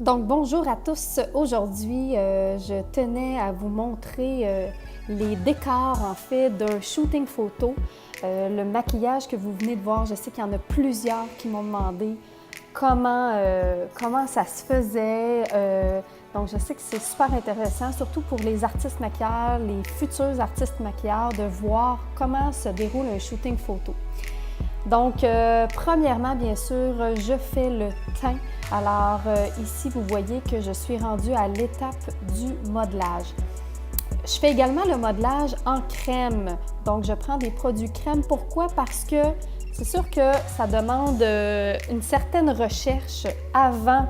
Donc bonjour à tous. Aujourd'hui, je tenais à vous montrer les décors en fait d'un shooting photo. Le maquillage que vous venez de voir, je sais qu'il y en a plusieurs qui m'ont demandé comment ça se faisait. Donc je sais que c'est super intéressant, surtout pour les artistes maquilleurs, les futurs artistes maquilleurs, de voir comment se déroule un shooting photo. Donc, premièrement, bien sûr, je fais le teint. Alors, ici, vous voyez que je suis rendue à l'étape du modelage. Je fais également le modelage en crème. Donc, je prends des produits crème. Pourquoi? Parce que c'est sûr que ça demande une certaine recherche avant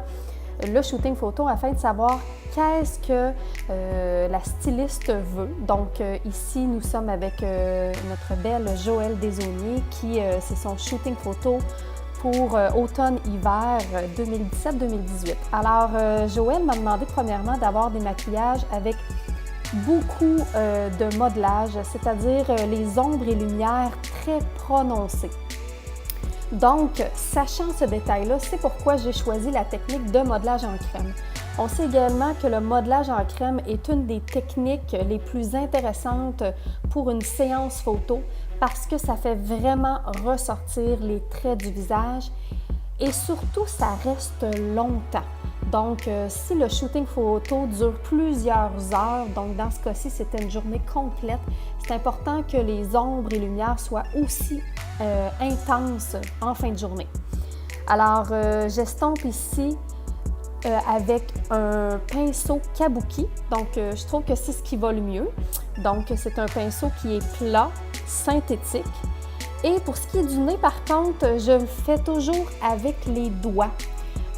le shooting photo afin de savoir qu'est-ce que la styliste veut. Donc ici, nous sommes avec notre belle Joëlle Desaulniers qui, c'est son shooting photo pour automne-hiver 2017-2018. Alors, Joëlle m'a demandé premièrement d'avoir des maquillages avec beaucoup de modelage, c'est-à-dire les ombres et lumières très prononcées. Donc, sachant ce détail-là, c'est pourquoi j'ai choisi la technique de modelage en crème. On sait également que le modelage en crème est une des techniques les plus intéressantes pour une séance photo parce que ça fait vraiment ressortir les traits du visage et surtout, ça reste longtemps. Donc, si le shooting photo dure plusieurs heures, donc dans ce cas-ci, c'était une journée complète, c'est important que les ombres et lumières soient aussi intenses en fin de journée. Alors, j'estompe ici avec un pinceau kabuki. Donc, je trouve que c'est ce qui va le mieux. Donc, c'est un pinceau qui est plat, synthétique. Et pour ce qui est du nez, par contre, je le fais toujours avec les doigts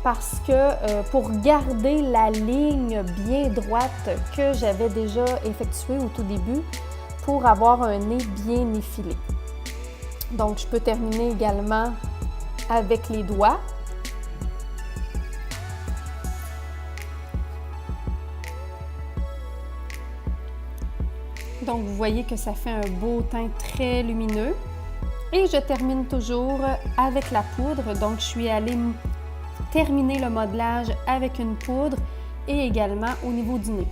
parce que pour garder la ligne bien droite que j'avais déjà effectuée au tout début pour avoir un nez bien effilé. Donc, je peux terminer également avec les doigts. Donc, vous voyez que ça fait un beau teint très lumineux. Et je termine toujours avec la poudre. Donc, je suis allée terminer le modelage avec une poudre et également au niveau du nez.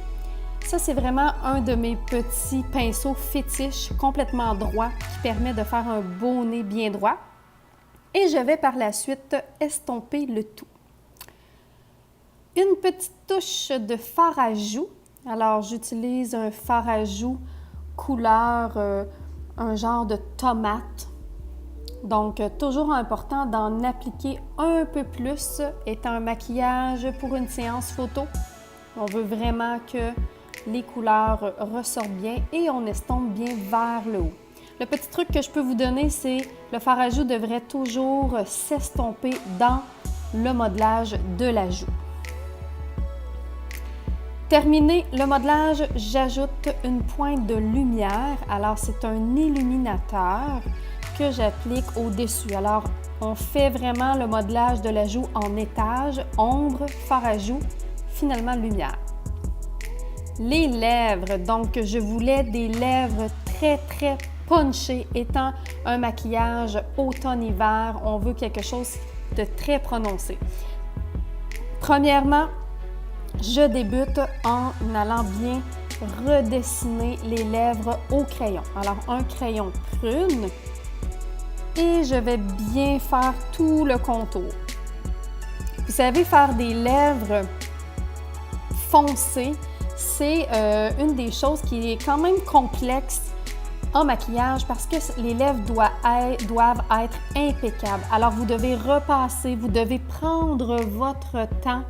Ça, c'est vraiment un de mes petits pinceaux fétiches complètement droit qui permet de faire un beau nez bien droit. Et je vais par la suite estomper le tout. Une petite touche de fard à joues. Alors, j'utilise un fard à joues couleur, un genre de tomate. Donc, toujours important d'en appliquer un peu plus, étant un maquillage pour une séance photo. On veut vraiment que les couleurs ressortent bien et on estompe bien vers le haut. Le petit truc que je peux vous donner, c'est le fard à joues devrait toujours s'estomper dans le modelage de la joue. Terminé le modelage, j'ajoute une pointe de lumière. Alors, c'est un illuminateur que j'applique au-dessus. Alors, on fait vraiment le modelage de la joue en étage, ombre, fard à joues, finalement lumière. Les lèvres, donc je voulais des lèvres très punchées, étant un maquillage automne-hiver, on veut quelque chose de très prononcé. Premièrement, je débute en allant bien redessiner les lèvres au crayon. Alors, un crayon prune et je vais bien faire tout le contour. Vous savez, faire des lèvres foncées, c'est une des choses qui est quand même complexe en maquillage parce que les lèvres doivent être impeccables. Alors, vous devez repasser, vous devez prendre votre temps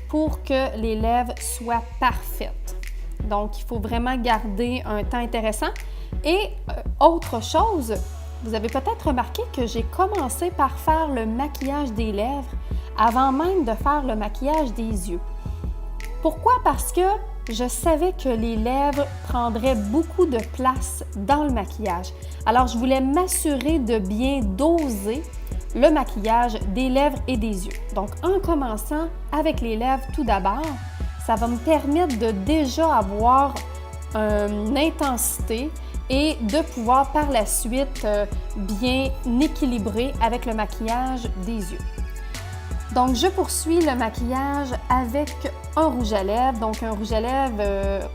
pour que les lèvres soient parfaites. Donc, il faut vraiment garder un temps intéressant. Et autre chose, vous avez peut-être remarqué que j'ai commencé par faire le maquillage des lèvres avant même de faire le maquillage des yeux. Pourquoi? Parce que je savais que les lèvres prendraient beaucoup de place dans le maquillage. Alors, je voulais m'assurer de bien doser le maquillage des lèvres et des yeux. Donc, en commençant avec les lèvres tout d'abord, ça va me permettre de déjà avoir une intensité et de pouvoir par la suite bien équilibrer avec le maquillage des yeux. Donc, je poursuis le maquillage avec un rouge à lèvres, donc un rouge à lèvres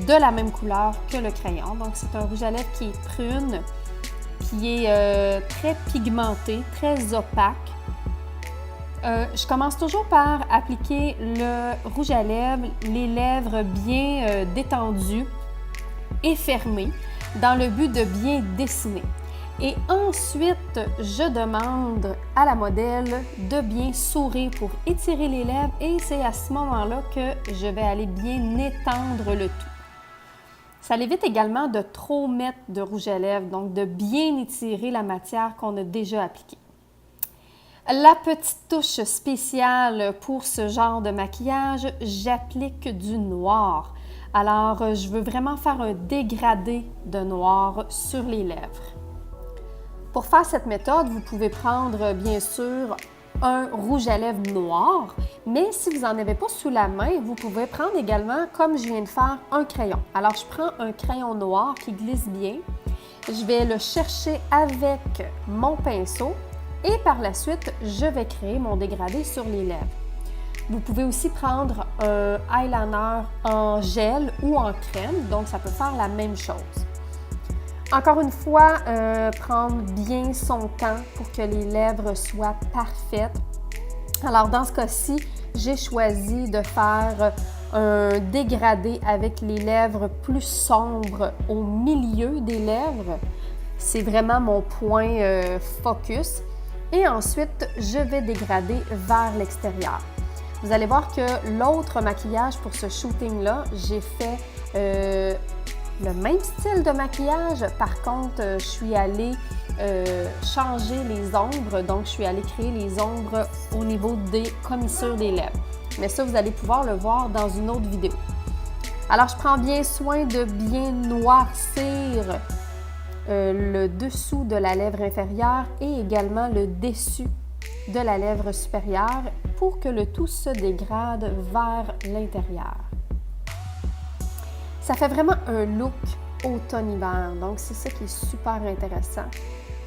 de la même couleur que le crayon. Donc, c'est un rouge à lèvres qui est prune, qui est très pigmenté, très opaque. Je commence toujours par appliquer le rouge à lèvres, les lèvres bien détendues et fermées, dans le but de bien dessiner. Et ensuite, je demande à la modèle de bien sourire pour étirer les lèvres et c'est à ce moment-là que je vais aller bien étendre le tout. Ça l'évite également de trop mettre de rouge à lèvres, donc de bien étirer la matière qu'on a déjà appliquée. La petite touche spéciale pour ce genre de maquillage, j'applique du noir. Alors, je veux vraiment faire un dégradé de noir sur les lèvres. Pour faire cette méthode, vous pouvez prendre bien sûr un rouge à lèvres noir, mais si vous n'en avez pas sous la main, vous pouvez prendre également, comme je viens de faire, un crayon. Alors, je prends un crayon noir qui glisse bien, je vais le chercher avec mon pinceau et par la suite, je vais créer mon dégradé sur les lèvres. Vous pouvez aussi prendre un eyeliner en gel ou en crème, donc ça peut faire la même chose. Encore une fois, prendre bien son temps pour que les lèvres soient parfaites. Alors dans ce cas-ci, j'ai choisi de faire un dégradé avec les lèvres plus sombres au milieu des lèvres. C'est vraiment mon point focus. Et ensuite, je vais dégrader vers l'extérieur. Vous allez voir que l'autre maquillage pour ce shooting-là, j'ai fait le même style de maquillage. Par contre, je suis allée changer les ombres. Donc, je suis allée créer les ombres au niveau des commissures des lèvres. Mais ça, vous allez pouvoir le voir dans une autre vidéo. Alors, je prends bien soin de bien noircir le dessous de la lèvre inférieure et également le dessus de la lèvre supérieure pour que le tout se dégrade vers l'intérieur. Ça fait vraiment un look automne-hiver, donc c'est ça qui est super intéressant.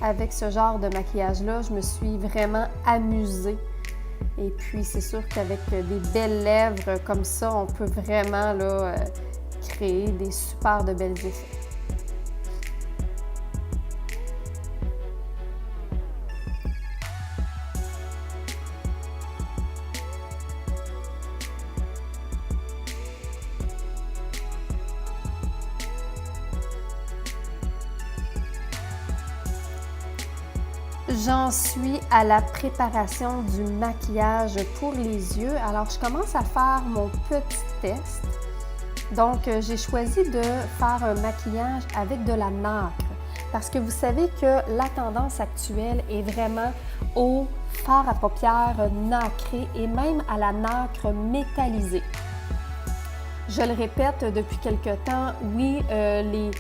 Avec ce genre de maquillage-là, je me suis vraiment amusée. Et puis, c'est sûr qu'avec des belles lèvres comme ça, on peut vraiment là, créer des super de belles effets. J'en suis à la préparation du maquillage pour les yeux. Alors, je commence à faire mon petit test. Donc, j'ai choisi de faire un maquillage avec de la nacre parce que vous savez que la tendance actuelle est vraiment au fard à paupières nacré et même à la nacre métallisée. Je le répète depuis quelque temps, oui, les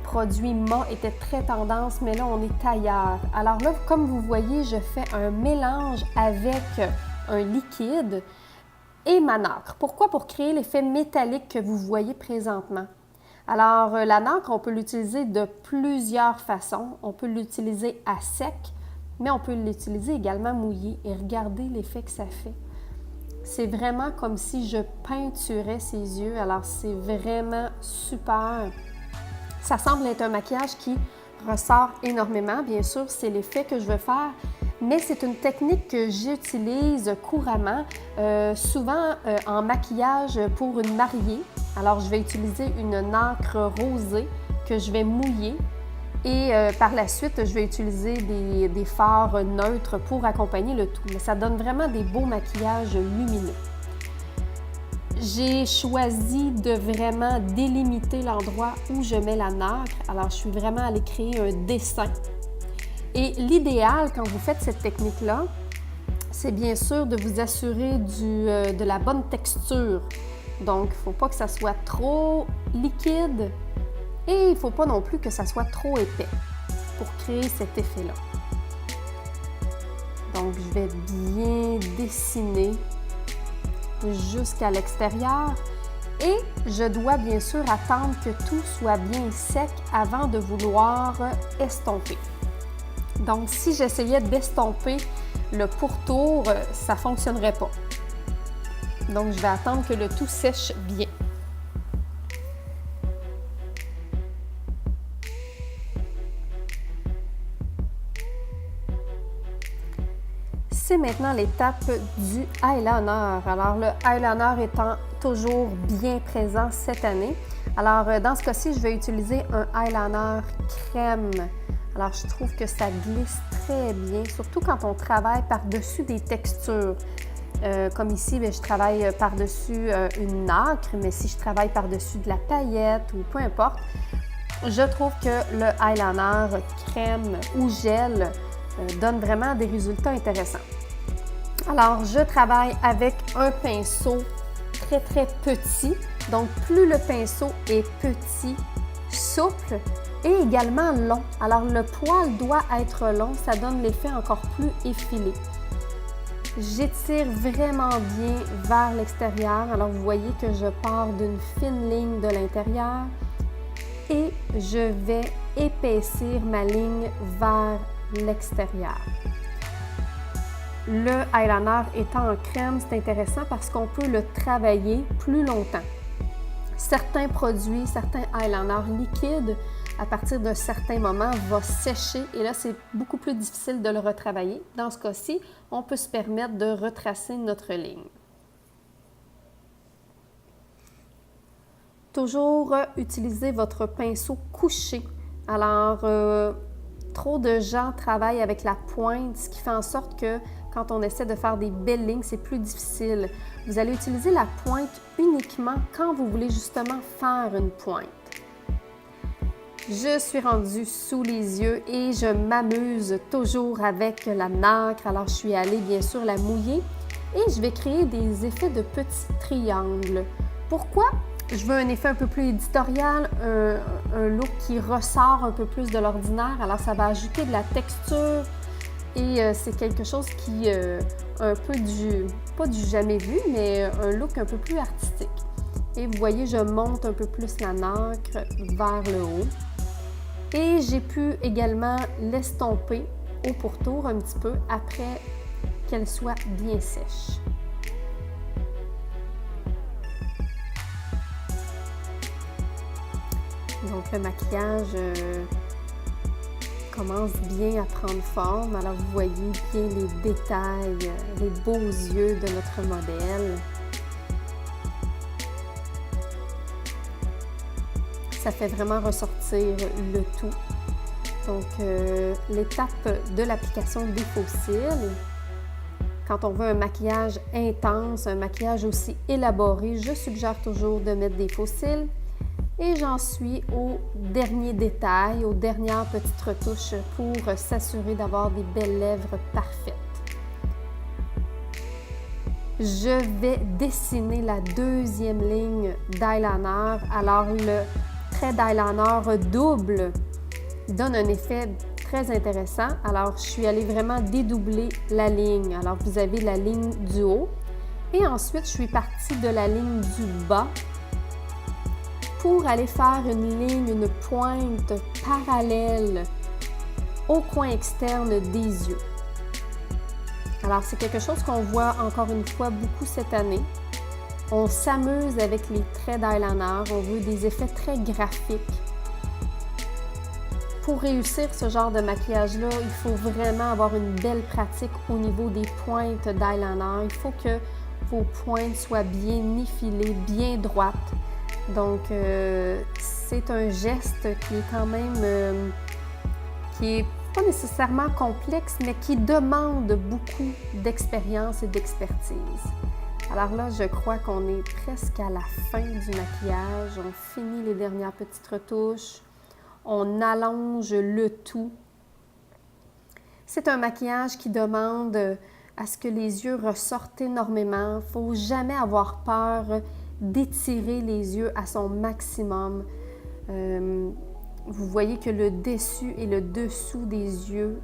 produits mat étaient très tendance, mais là, on est ailleurs. Alors là, comme vous voyez, je fais un mélange avec un liquide et ma nacre. Pourquoi? Pour créer l'effet métallique que vous voyez présentement. Alors, la nacre, on peut l'utiliser de plusieurs façons. On peut l'utiliser à sec, mais on peut l'utiliser également mouillé. Et regardez l'effet que ça fait. C'est vraiment comme si je peinturais ses yeux. Alors, c'est vraiment super. Ça semble être un maquillage qui ressort énormément. Bien sûr, c'est l'effet que je veux faire, mais c'est une technique que j'utilise couramment, souvent en maquillage pour une mariée. Alors, je vais utiliser une nacre rosée que je vais mouiller et par la suite, je vais utiliser des fards neutres pour accompagner le tout. Mais ça donne vraiment des beaux maquillages lumineux. J'ai choisi de vraiment délimiter l'endroit où je mets la nacre. Alors, je suis vraiment allée créer un dessin. Et l'idéal, quand vous faites cette technique-là, c'est bien sûr de vous assurer de la bonne texture. Donc, il ne faut pas que ça soit trop liquide et il ne faut pas non plus que ça soit trop épais pour créer cet effet-là. Donc, je vais bien dessiner jusqu'à l'extérieur et je dois bien sûr attendre que tout soit bien sec avant de vouloir estomper. Donc, si j'essayais d'estomper le pourtour, ça ne fonctionnerait pas. Donc, je vais attendre que le tout sèche bien. C'est maintenant l'étape du eyeliner. Alors, le eyeliner étant toujours bien présent cette année. Alors, dans ce cas-ci, je vais utiliser un eyeliner crème. Alors, je trouve que ça glisse très bien, surtout quand on travaille par-dessus des textures. Comme ici, je travaille par-dessus une nacre, mais si je travaille par-dessus de la paillette ou peu importe, je trouve que le eyeliner crème ou gel donne vraiment des résultats intéressants. Alors, je travaille avec un pinceau très, très petit. Donc, plus le pinceau est petit, souple et également long. Alors, le poil doit être long, ça donne l'effet encore plus effilé. J'étire vraiment bien vers l'extérieur. Alors, vous voyez que je pars d'une fine ligne de l'intérieur et je vais épaissir ma ligne vers l'extérieur. Le eyeliner étant en crème, c'est intéressant parce qu'on peut le travailler plus longtemps. Certains produits, certains eyeliners liquides, à partir d'un certain moment, vont sécher et là, c'est beaucoup plus difficile de le retravailler. Dans ce cas-ci, on peut se permettre de retracer notre ligne. Toujours utiliser votre pinceau couché. Alors, trop de gens travaillent avec la pointe, ce qui fait en sorte que quand on essaie de faire des belles lignes, c'est plus difficile. Vous allez utiliser la pointe uniquement quand vous voulez justement faire une pointe. Je suis rendue sous les yeux et je m'amuse toujours avec la nacre. Alors, je suis allée bien sûr la mouiller et je vais créer des effets de petits triangles. Pourquoi? Je veux un effet un peu plus éditorial, un look qui ressort un peu plus de l'ordinaire. Alors, ça va ajouter de la texture et c'est quelque chose qui un peu pas du jamais vu, mais un look un peu plus artistique. Et vous voyez, je monte un peu plus la nacre vers le haut. Et j'ai pu également l'estomper au pourtour un petit peu après qu'elle soit bien sèche. Donc le maquillage commence bien à prendre forme. Alors vous voyez bien les détails, les beaux yeux de notre modèle. Ça fait vraiment ressortir le tout. Donc, l'étape de l'application des faux cils. Quand on veut un maquillage intense, un maquillage aussi élaboré, je suggère toujours de mettre des faux cils. Et j'en suis au dernier détail, aux dernières petites retouches pour s'assurer d'avoir des belles lèvres parfaites. Je vais dessiner la deuxième ligne d'eyeliner. Alors, le trait d'eyeliner double donne un effet très intéressant. Alors, je suis allée vraiment dédoubler la ligne. Alors, vous avez la ligne du haut et ensuite, je suis partie de la ligne du bas pour aller faire une ligne, une pointe parallèle au coin externe des yeux. Alors, c'est quelque chose qu'on voit encore une fois beaucoup cette année. On s'amuse avec les traits d'eyeliner, on veut des effets très graphiques. Pour réussir ce genre de maquillage-là, il faut vraiment avoir une belle pratique au niveau des pointes d'eyeliner. Il faut que vos pointes soient bien effilées, bien droites. Donc, c'est un geste qui est quand même, qui est pas nécessairement complexe, mais qui demande beaucoup d'expérience et d'expertise. Alors là, je crois qu'on est presque à la fin du maquillage. On finit les dernières petites retouches. On allonge le tout. C'est un maquillage qui demande à ce que les yeux ressortent énormément. Il ne faut jamais avoir peur d'étirer les yeux à son maximum. Vous voyez que le dessus et le dessous des yeux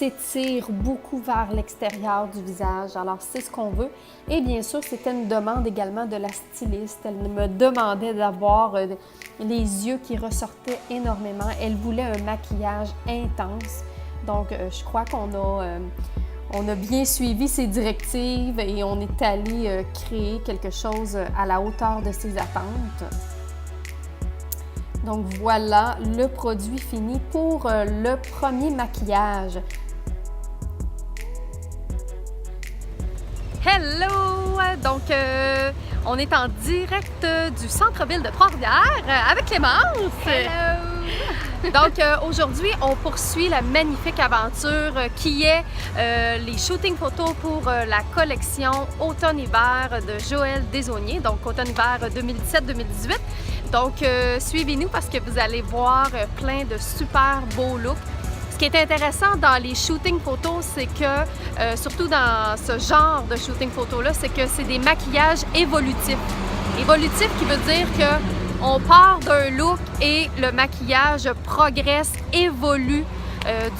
s'étire beaucoup vers l'extérieur du visage. Alors, c'est ce qu'on veut. Et bien sûr, c'était une demande également de la styliste. Elle me demandait d'avoir les yeux qui ressortaient énormément. Elle voulait un maquillage intense. Donc, je crois on a bien suivi ses directives et on est allé créer quelque chose à la hauteur de ses attentes. Donc voilà le produit fini pour le premier maquillage. Hello! Donc, on est en direct du centre-ville de Trois-Rivières avec Clémence. Hello! Donc, aujourd'hui, on poursuit la magnifique aventure qui est les shootings photos pour la collection Automne-Hiver de Joël Desaulniers, donc Automne-Hiver 2017-2018. Donc, suivez-nous parce que vous allez voir plein de super beaux looks. Ce qui est intéressant dans les shootings photos, c'est que, surtout dans ce genre de shooting photos-là, c'est que c'est des maquillages évolutifs. Évolutif qui veut dire qu'on part d'un look et le maquillage progresse, évolue.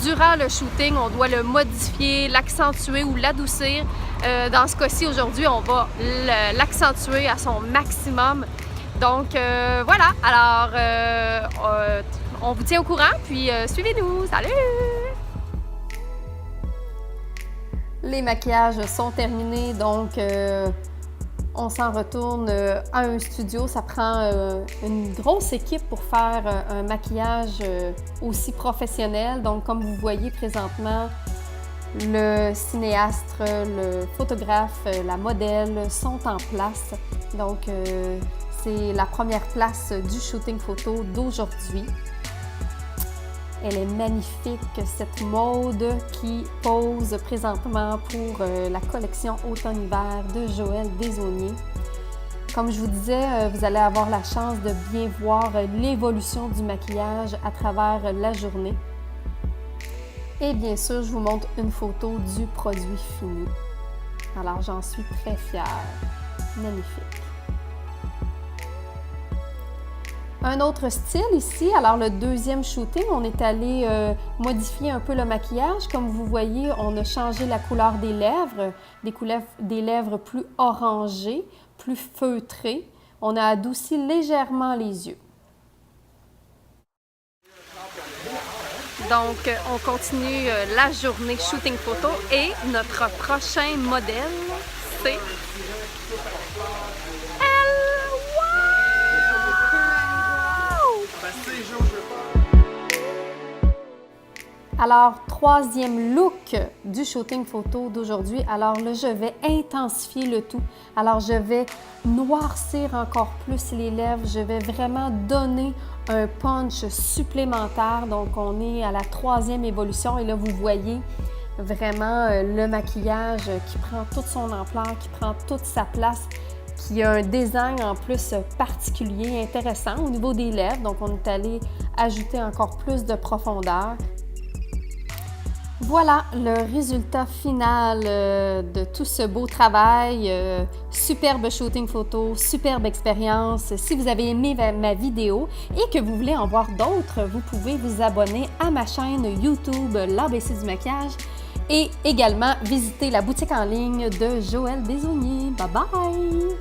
Durant le shooting, on doit le modifier, l'accentuer ou l'adoucir. Dans ce cas-ci, aujourd'hui, on va l'accentuer à son maximum. Donc voilà, alors on vous tient au courant, puis suivez-nous. Salut! Les maquillages sont terminés, donc on s'en retourne à un studio. Ça prend une grosse équipe pour faire un maquillage aussi professionnel. Donc comme vous voyez présentement, le cinéaste, le photographe, la modèle sont en place. Donc c'est la première place du shooting photo d'aujourd'hui. Elle est magnifique, cette mode qui pose présentement pour la collection Automne-Hiver de Joël Desaulniers. Comme je vous disais, vous allez avoir la chance de bien voir l'évolution du maquillage à travers la journée. Et bien sûr, je vous montre une photo du produit fini. Alors, j'en suis très fière. Magnifique. Un autre style ici, alors le deuxième shooting, on est allé modifier un peu le maquillage. Comme vous voyez, on a changé la couleur des lèvres, des lèvres plus orangées, plus feutrées. On a adouci légèrement les yeux. Donc, on continue la journée shooting photo et notre prochain modèle, c'est Alors, troisième look du shooting photo d'aujourd'hui. Alors là, je vais intensifier le tout. Alors, je vais noircir encore plus les lèvres. Je vais vraiment donner un punch supplémentaire. Donc, on est à la troisième évolution. Et là, vous voyez vraiment le maquillage qui prend toute son ampleur, qui prend toute sa place, qui a un design en plus particulier, intéressant au niveau des lèvres. Donc, on est allé ajouter encore plus de profondeur. Voilà le résultat final de tout ce beau travail. Superbe shooting photo, superbe expérience. Si vous avez aimé ma vidéo et que vous voulez en voir d'autres, vous pouvez vous abonner à ma chaîne YouTube l'ABC du maquillage et également visiter la boutique en ligne de Joël Desaulniers. Bye bye!